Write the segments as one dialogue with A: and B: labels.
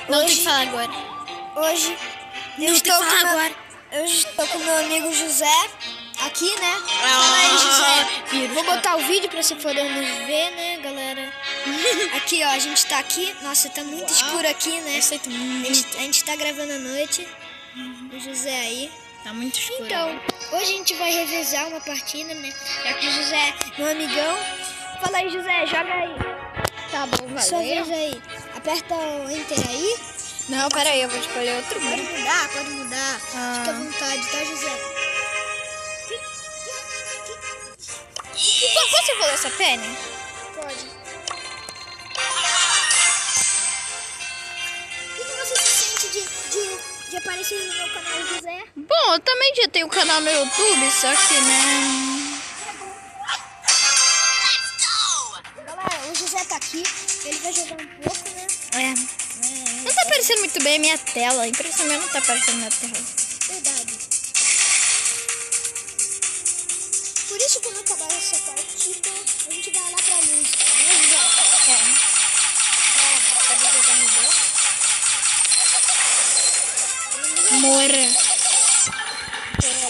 A: Não tem que falar agora.
B: Hoje eu estou com meu amigo José aqui, né? Fala aí, José. Vou botar o vídeo pra você poder nos ver, né, galera? Aqui, ó, a gente tá aqui. Nossa, tá muito escuro aqui, né? A gente tá gravando à noite. O José aí.
A: Tá muito escuro.
B: Então, hoje a gente vai revezar uma partida, né? Já que o José é meu amigão. Fala aí, José, joga aí.
A: Tá bom, valeu.
B: Sua vez aí. Aperta o Enter aí.
A: Não, peraí, eu vou escolher outro
B: Pode
A: grupo.
B: mudar, pode mudar. Fica à vontade, tá, José?
A: Posso evoluir essa Penny?
B: Pode. O que você se sente de aparecer no meu canal, José?
A: Bom, eu também já tenho um canal no YouTube, só que, né...
B: Galera, o José tá aqui. Ele vai jogar um pouco, né?
A: Não tá aparecendo muito bem a minha tela. A impressão minha não tá aparecendo na tela.
B: Verdade. Por isso, quando acabar essa partida, a gente vai lá pra luz, né, José? Pra poder jogar no jogo.
A: Morra.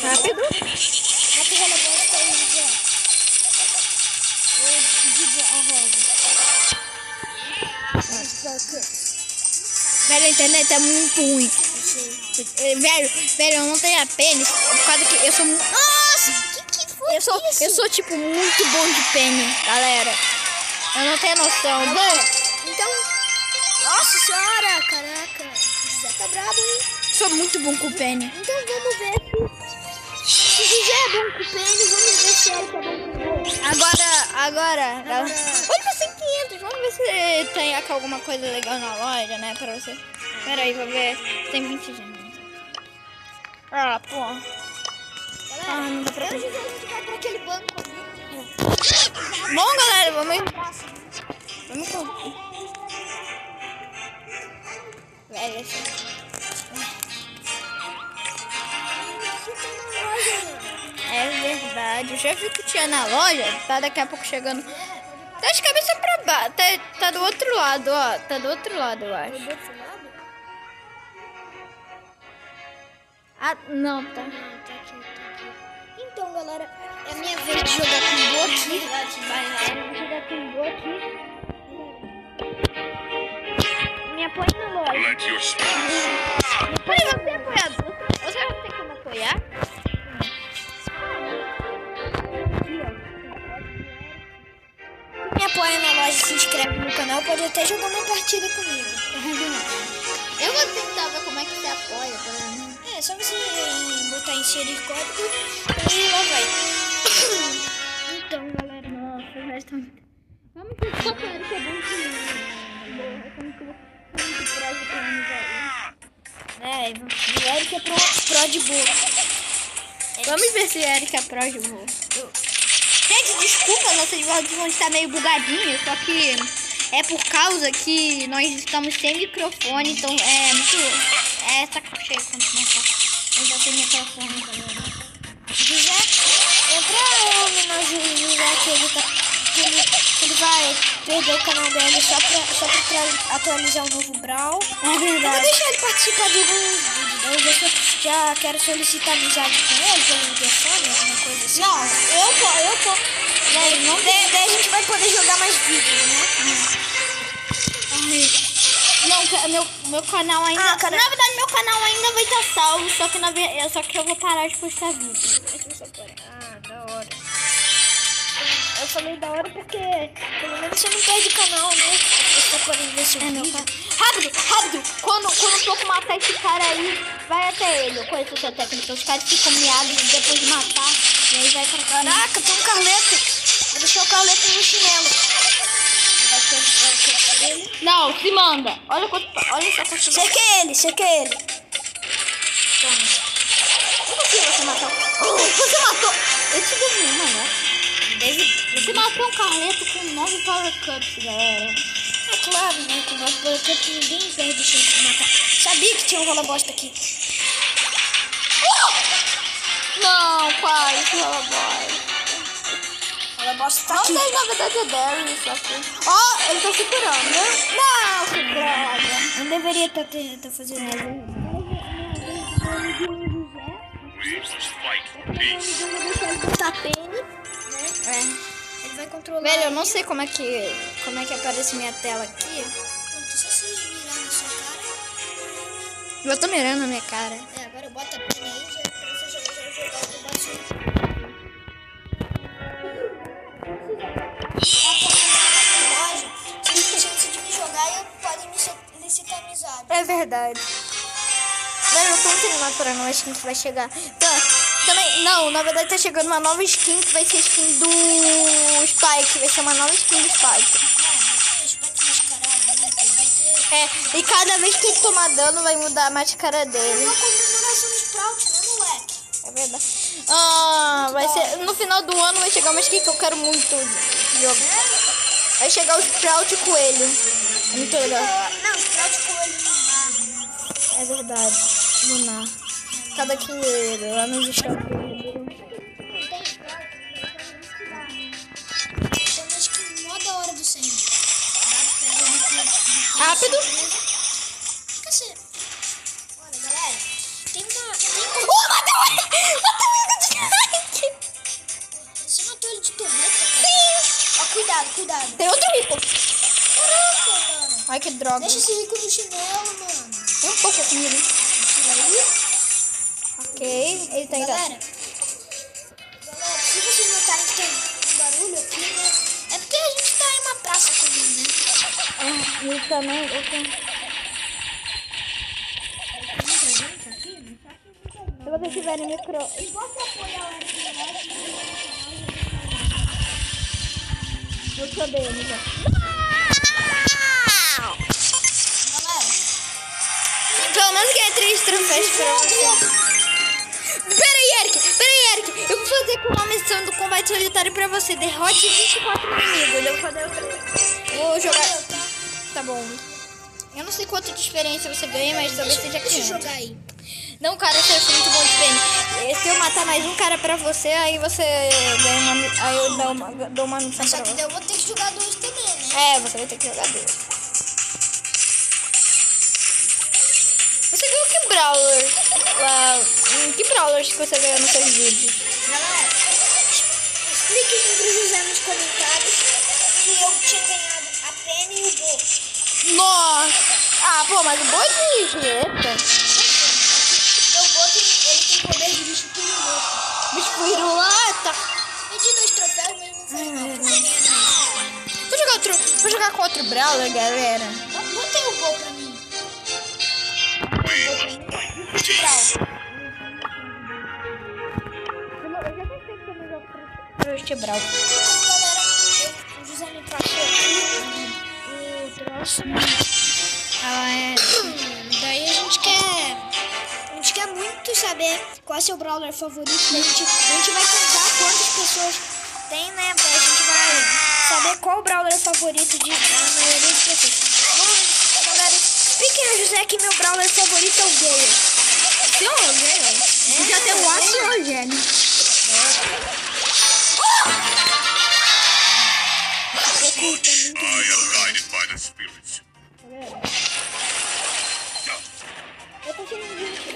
A: Rápido.
B: Mata o relebosta aí, José. Eu digo a rosa.
A: Velho, a internet é muito ruim. Velho, eu não tenho a pênis por causa que eu sou muito...
B: Nossa, que foi
A: Eu sou tipo muito bom de pênis, galera. Eu não tenho noção.
B: Galera, então... Nossa senhora, caraca. O José tá brabo, hein?
A: Sou muito bom com pênis.
B: Então vamos ver se o José é bom com o pênis. Vamos ver se ele tá bom com o gol.
A: Agora. Olha pra 500. Vamos ver se tem aqui alguma coisa legal na loja, né? Pra você. Pera aí, vou ver. Tem 20 gemas. Ah, pô.
B: Galera,
A: não dá pra
B: eu e o José, a gente vai pra aquele banco ali.
A: Bom, galera, vamos velho, assim. É verdade. Eu já vi que tinha na loja. Tá daqui a pouco chegando. Tá de cabeça pra baixo. Tá do outro lado, ó. Tá do outro lado, eu acho. Ah, não, tá.
B: Tá aqui. Então, galera, é a minha vez de jogar com o Bo aqui. Vou jogar com o Bo aqui. Me apoia na loja.
A: Peraí, você é apoiador. Você vai ter como apoiar?
B: Me apoia na loja, se inscreve no canal, pode até jogar uma partida comigo.
A: Eu vou tentar ver como é que você apoia.
B: É só você botar inserir código e lá vai. Então, galera,
A: Nossa, o resto vamos ver só que é bom
B: o Eric é pro de boa.
A: Vamos ver se o Eric é pro de boa. Gente, desculpa, nossa divulgação está meio bugadinha, só que é por causa que nós estamos sem microfone, então é muito... tá cheio quando começar. Eu já tenho microfone também.
B: José, pra homenagem ao José que ele vai perder o canal dele só pra atualizar o novo Brawl.
A: É verdade.
B: Eu vou deixar ele participar de alguns vídeos. Eu já quero solicitar amizade com ele, pela ligação, alguma coisa assim.
A: Não, eu tô.
B: Daí a gente vai poder jogar mais vídeos, né?
A: Não, meu canal ainda... Na verdade, meu canal ainda vai estar salvo, só que eu vou parar de postar vídeo.
B: Da hora. Eu falei da hora porque pelo menos você não perde o canal, né? Você tá podendo ver seu vídeo.
A: Rápido! Quando o Toco matar esse cara aí, vai até ele. Eu conheço essa técnica. Os caras ficam miados depois de matar. E aí vai pra cá.
B: Caraca, tem um Carleto. Vou deixar o Carleto no chinelo.
A: Não, se manda. Olha só quanto...
B: Cerquei ele.
A: Toma. Eu não sei você matou. Você matou. Eu te dei uma, né? Você matou um Carleto com 9 Power Cups, galera.
B: É claro, né? Com 9 Power Cups ninguém perde chance de matar. Sabia que tinha um rola bosta aqui.
A: Não, pai, esse rola bosta.
B: Rola bosta tá aqui.
A: Na verdade é Darren, isso aqui. Ó, ele tá se curando, né?
B: Não, que droga. deveria estar fazendo isso. Tá Penny, né? Ele vai controlar.
A: Velho, eu não sei como é que aparece minha tela aqui.
B: Pronto, só se mirar na sua cara.
A: Eu tô mirando na minha cara.
B: Agora bota a Penny aí, pra você jogar o combate. Se tem chance de me jogar, podem me licitar amizade.
A: É verdade. Velho, eu tô muito animado pra nova skin que vai chegar. Também, não, na verdade tá chegando uma nova skin que vai ser skin do Spike. Vai ser uma nova skin do Spike. E cada vez que ele tomar dano vai mudar a máscara dele.
B: Uma comemoração do Sprout, né, moleque?
A: É verdade. Vai ser, no final do ano vai chegar uma skin que eu quero muito jogar. Vai chegar o Sprout Coelho. Muito legal.
B: Não, o Sprout Coelho lunar.
A: É verdade. Lunar. Cada quinheiro lá nos Estados Unidos.
B: Não tem Sprout, tem uma skin mó da hora do 100.
A: Rápido.
B: Cacete. Olha, galera. Tem uma...
A: Matou ele! Matou ele de like!
B: Você matou ele de tormenta, cara? Sim! Ó, cuidado.
A: Tem outro rico.
B: Caraca, cara.
A: Ai, que droga.
B: Deixa esse rico no chinelo, mano.
A: Tem um pouco aqui nele.
B: Tira aí.
A: Ok, ele tá indo.
B: Galera, se vocês notarem que tem um barulho aqui, né? É porque a gente tá em uma praça comum, né?
A: E também eu tenho... Se vocês tiverem micro... Eu tô bem, amiga.
B: Galera,
A: Pelo menos ganhei 3 troféus pra você. Peraí, Eric. Eu vou fazer com uma missão do combate solitário pra você. Derrote 24 inimigos. Eu vou fazer outra. Vou jogar... Tá bom. Eu não sei quanto de experiência você ganha, mas talvez seja
B: deixa eu
A: 500.
B: jogar aí.
A: Não, cara, eu sou muito bom de pena. Se eu matar mais um cara pra você, aí você ganha uma... Aí eu dou uma missão
B: Só
A: pra
B: que
A: você.
B: daí eu vou ter que jogar 2 também, né?
A: Você vai ter que jogar 2. Você viu que Brawler lá... Que Brawlers que você ganhou nos seus vídeos?
B: Galera, expliquem pro José nos comentários que eu tinha ganhado a Penny e o Bo.
A: Nossa! Pô, mas o Bo é de Julieta.
B: Meu Bo ele tem poder de bicho piruleta.
A: Bicho piruleta.
B: Eu de 2 troféus, mas não foi mal, porque ganha mais.
A: Vou jogar com outro Brawler, galera.
B: Botei o Bo pra mim.
A: Este Brawl.
B: Então, galera, o José me passou aqui o troço. Daí a gente quer muito saber qual é seu brawler favorito. A gente vai contar quantas pessoas tem, né? A gente vai saber qual o brawler favorito da maioria das pessoas. Bom, galera, expliquem a José que meu brawler favorito é o Gale.
A: Seu Gale? Já tem o Watch e o Eugênio.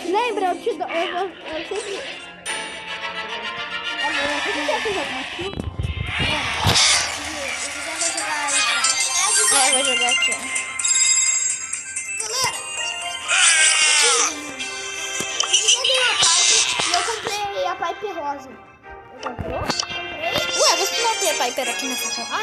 A: Lembra, eu te dou. Eu sempre. Você quer jogar aqui? Vou jogar aqui, ó.
B: Galera, eu joguei a Pipe e eu comprei a Pipe rosa.
A: Comprou? Ué, você não tem a Piper aqui nessa conta?
B: Não.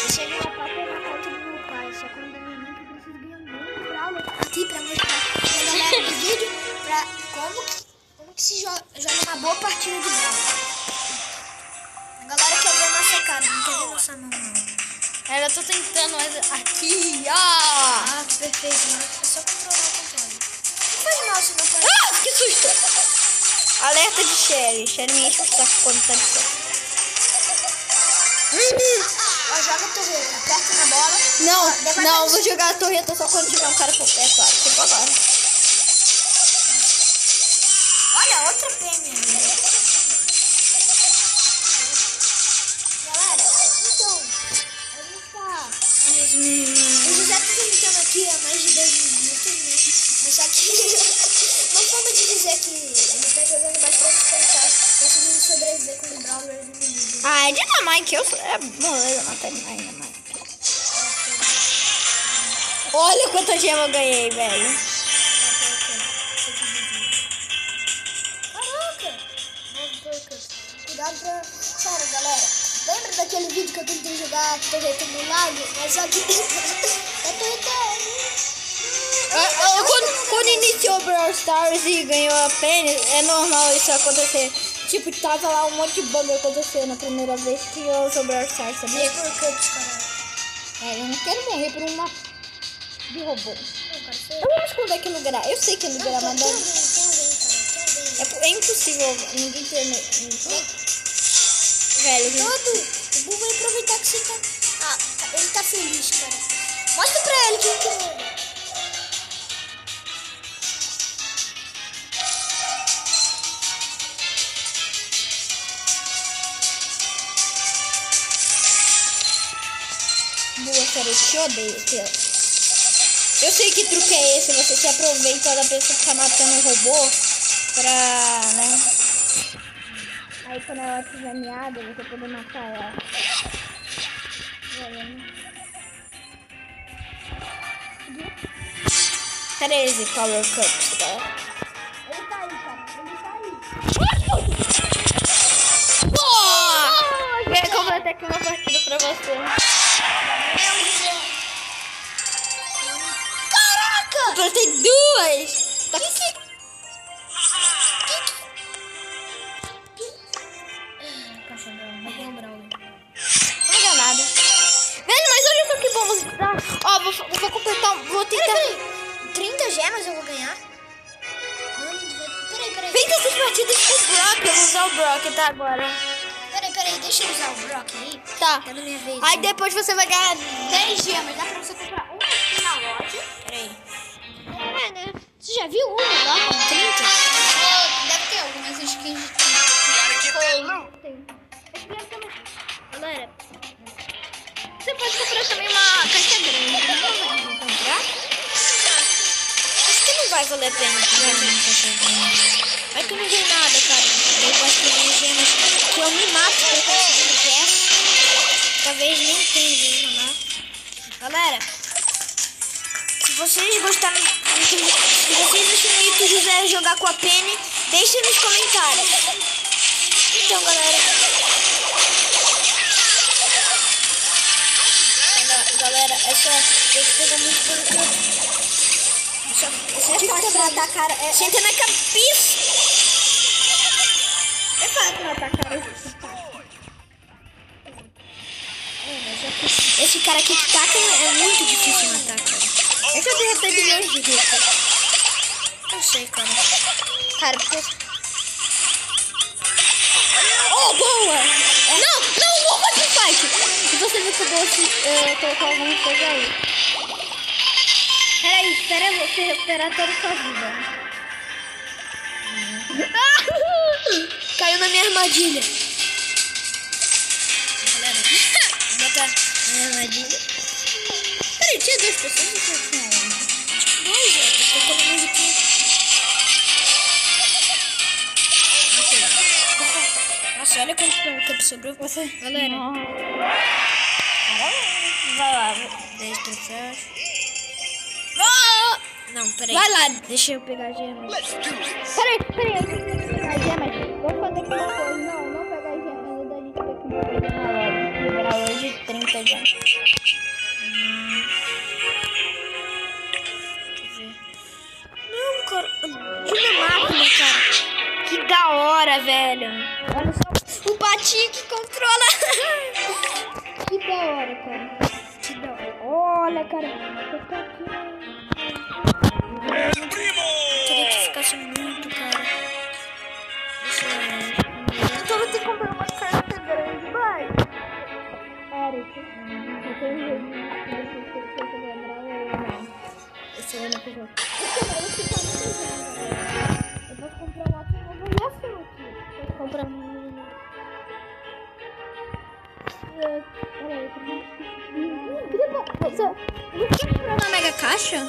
B: Eu cheguei a Piper na conta do meu pai. Só que quando da minha mãe que eu preciso ganhar um monte de brawler aqui pra mostrar pra galera do vídeo pra como que se joga uma boa partida de brawler. A galera quer ver a nossa cara, não quer ver nossa mão, não.
A: Eu tô tentando, mas aqui, ó.
B: Perfeito, né? É só controlar o controle. Não faz mal se não faz.
A: Que susto! Alerta de Shelly. Shelly me enche o saco quando tá de sol.
B: Ó, joga a torreta, aperta na bola.
A: Não, vou jogar a torreta só quando tiver um cara por perto, claro. Tipo agora.
B: Olha, outra fêmea. Galera, então, a gente tá... O José tá tentando aqui há mais de Brawlers inimigos.
A: Ah, é Dynamite, eu sou... É moleza matar Dynamite. Olha quanta gema eu ganhei, velho.
B: Caraca! Cuidado pra... Sério, galera. Lembra daquele vídeo que eu tentei jogar torreta no lago? Mas só que... a torreta...
A: Quando iniciou o Brawl Stars e ganhou a Penny, é normal isso acontecer. Tipo, tava lá um monte de bug acontecendo na primeira vez que eu usei o Brawl Stars, sabia?
B: Por Cups, caralho.
A: Eu não quero morrer por uma de robô.
B: Não, cara,
A: Eu vou me esconder aqui no Gra. Eu sei que é no Gra, mas
B: tem alguém, cara.
A: é impossível ninguém ter... Velho,
B: O Bu vai aproveitar que você tá... Ah, ele tá feliz, cara. Mostra pra ele quem que é.
A: Boa, cara, eu te odeio, Theo. Eu sei que truque é esse, você se aproveita da pessoa que tá matando o robô pra, né? Aí quando ela tiver miada, você poder matar ela. 13 Power Cups, tá?
B: Ele tá aí, cara. Ele tá aí.
A: Quer completar aqui uma partida pra você.
B: Caraca!
A: Completei 2! Tá
B: Cachorrão, vai ganhar um Brawler.
A: Não deu nada. Velho, mas olha só que bom você tá. Ó, vou completar. Vou tentar.
B: Peraí. 30 gemas eu vou ganhar? Mano, peraí.
A: Vem dessas partidas com o Brock. Eu vou usar o Brock, tá? Agora.
B: Peraí, deixa eu usar o Brock aí.
A: Tá.
B: Tá na minha vez.
A: Aí
B: né?
A: depois você vai ganhar
B: 10 gemas. Dá pra você comprar uma aqui na loja.
A: Peraí.
B: É, né? Você já viu uma lá com 30?
A: Deve ter algumas skins de
B: Galera,
A: Você pode comprar também uma caixa grande. Não vai comprar?
B: acho que não vai valer a pena comprar uma caixa grande. Vai que eu não ganho nada, cara. Eu gosto de minhas gemas que eu me mato pra conseguir no pé. Talvez nem tenha gema lá. Galera, se vocês gostaram, se vocês acharam que o José jogar com a Penny, deixem nos comentários. Então, galera, essa tem que pegar muito por aqui. Essa dica pra atacar senta na cabeça.
A: É fácil matar cara.
B: Esse cara aqui que taca é muito difícil matar, cara.
A: É que eu derrotei bilhões de ricos.
B: Eu sei, cara.
A: Cara, porque... Oh, boa! Não, vou fazer fight! Se você viu que o Boss colocou alguma coisa aí. Peraí, espera você recuperar toda a sua vida.
B: Caiu na minha armadilha. Galera, vou botar na minha armadilha.
A: Peraí, tinha 2 pessoas ou só tinha uma?
B: Dois, ó. Tô tocando musiquinha. Nossa, olha quanto tempo sobrou. Galera.
A: Vai lá.
B: 10 troféus.
A: Ah!
B: Não, peraí.
A: Vai lá.
B: Deixa eu pegar a gema.
A: Peraí, eu tenho que pegar gemas. Vou fazer aqui uma coisa. Não pegar gemas. A gente vai aqui uma coisa na loja. Liberar hoje 30 gemas.
B: Não, cara. Gema máquina, cara. Que da hora, velho. Olha só. O patinho que controla.
A: Que da hora, cara.
B: Que da hora. Olha, cara. Eu tô aqui. Queria que ficasse muito, cara. Deixa eu...
A: Então você comprou uma carta grande, vai. Eric, eu tenho medo de você lembrar ou não.
B: Esse é o único jogo.
A: Eu posso comprar uma avaliação aqui. Posso comprar um... Peraí, você quer comprar uma mega caixa?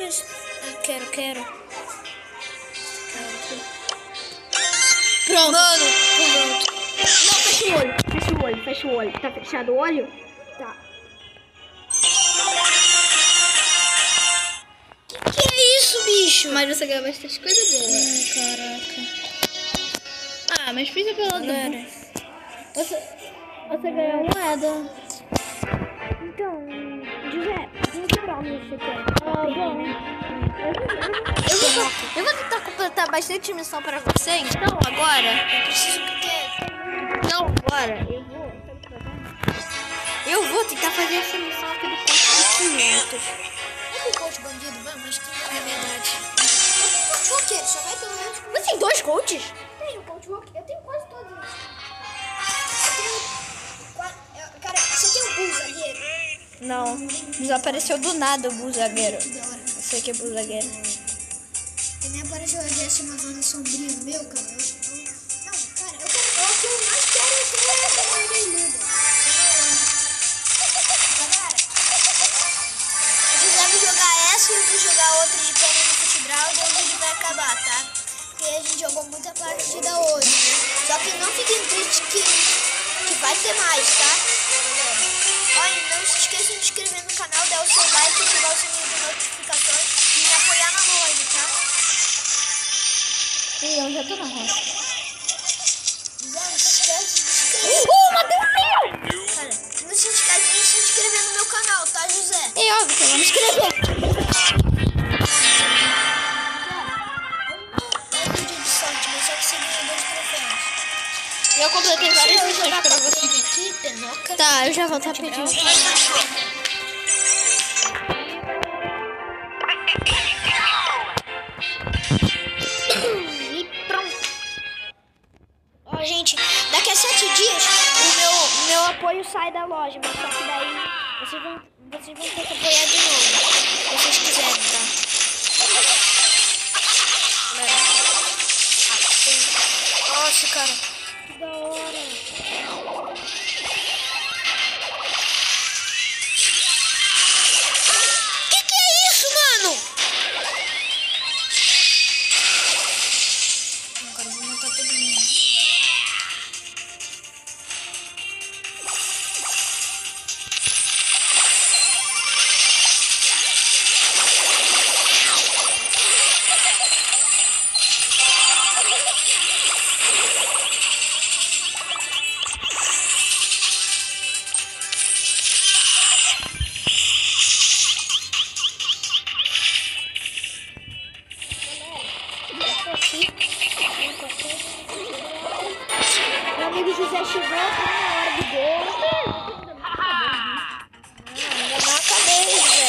B: Eu quero.
A: Pronto.
B: Mano, pronto. Não, fecha o olho. Fecha o olho, fecha o olho. Tá fechado o olho? Tá. Que é isso, bicho?
A: Mas você ganha bastante coisa boa.
B: Caraca.
A: Ah, mas fica pela
B: Galera.
A: Você ganhou moeda.
B: Então, José, vamos quebrar o meu CT.
A: Eu vou tentar completar bastante missão pra você, então agora.
B: Eu preciso que...
A: Então agora eu vou tentar fazer essa missão aqui do ponto de 500.
B: Vamos pro coach bandido, vamos, mas que não é verdade. Coach roqueiro, só vai pelo menos...
A: Você tem 2 coaches?
B: Tenho coach roqueiro, eu tenho quase todos eles. Cara, você tem um bull zagueiro?
A: Não, desapareceu do nada o bull zagueiro.
B: Que da hora.
A: Eu sei que é bull zagueiro.
B: Também apareceu a Jessie uma zona sombria no meu, cara. Não, cara, o que eu mais quero é ter a Luda. Galera, se quiser jogar essa, eu vou jogar outra de pena no futebol, daí o vídeo vai acabar, tá? Porque a gente jogou muita partida hoje, né? Só que não fiquem tristes que vai ter mais, tá? Olha, não se esqueçam de se inscrever no canal, dar o seu like, ativar o sininho de notificações e me apoiar na live, tá?
A: Eu já tô na roça.
B: Não se esquece de se inscrever.
A: Matei o meu!
B: Cara, não se esquece de se inscrever no meu canal, tá, José?
A: É óbvio que eu vou me inscrever.
B: É um vídeo de sorte, mas só que você ganha 2 troféus.
A: Eu completei várias missões pra você.
B: Aqui, Penoca.
A: Tá, eu já volto rapidinho.
B: E pronto. Ó, gente, daqui a 7 dias o meu apoio sai da loja, mas só que daí vocês vão ter que apoiar de novo, se vocês quiserem, tá? Nossa, cara, que da hora. Que é isso, mano? Não, cara, eu vou matar todo mundo. Meu amigo José chegou, tá na hora do gol. Ainda não acabei, José.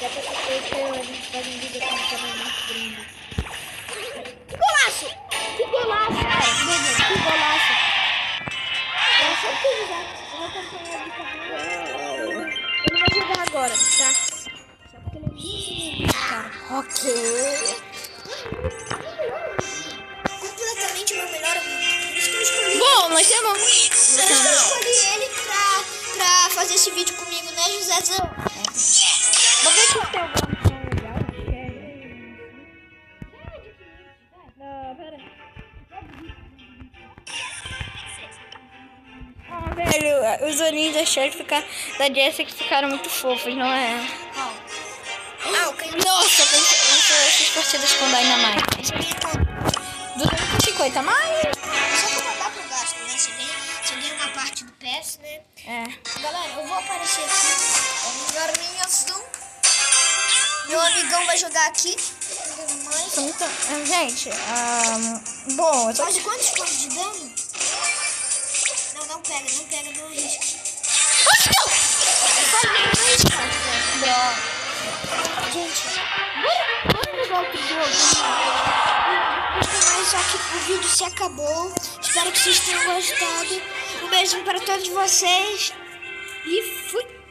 B: Já pra essa coisa a gente faz um vídeo aqui no canal muito grande. Que golaço! Que golaço, cara! Que golaço! Eu só que o José, eu vou acompanhar de canal. Ele vai jogar agora, tá? Só porque ele é muito lindo, cara. Ok. Completamente meu melhor amigo. Por isso que eu escolhi.
A: Bom, nós temos.
B: Por isso que eu escolhi ele pra fazer esse vídeo comigo, né, Josézão?
A: Vamos ver se tem alguma missão legal. Não, pera. Ah, velho, os olhinhos da Shelly da Jessie ficaram muito fofos, não é?
B: Ah, ok.
A: Nossa, pensei essas partidas com Dynamite. 250 mais?
B: Só pra mandar pro gasto, né? Você ganha uma parte do PES, né?
A: É.
B: Galera, eu vou aparecer aqui. Arminhação. Meu amigão vai jogar aqui.
A: Então, gente, bom, eu tô...
B: Faz quantos pontos de dano? Não pega, não arrisca. Gente, bora jogar outro jogo. Mas só que o vídeo se acabou. Espero que vocês tenham gostado. Um beijo para todos vocês. E fui!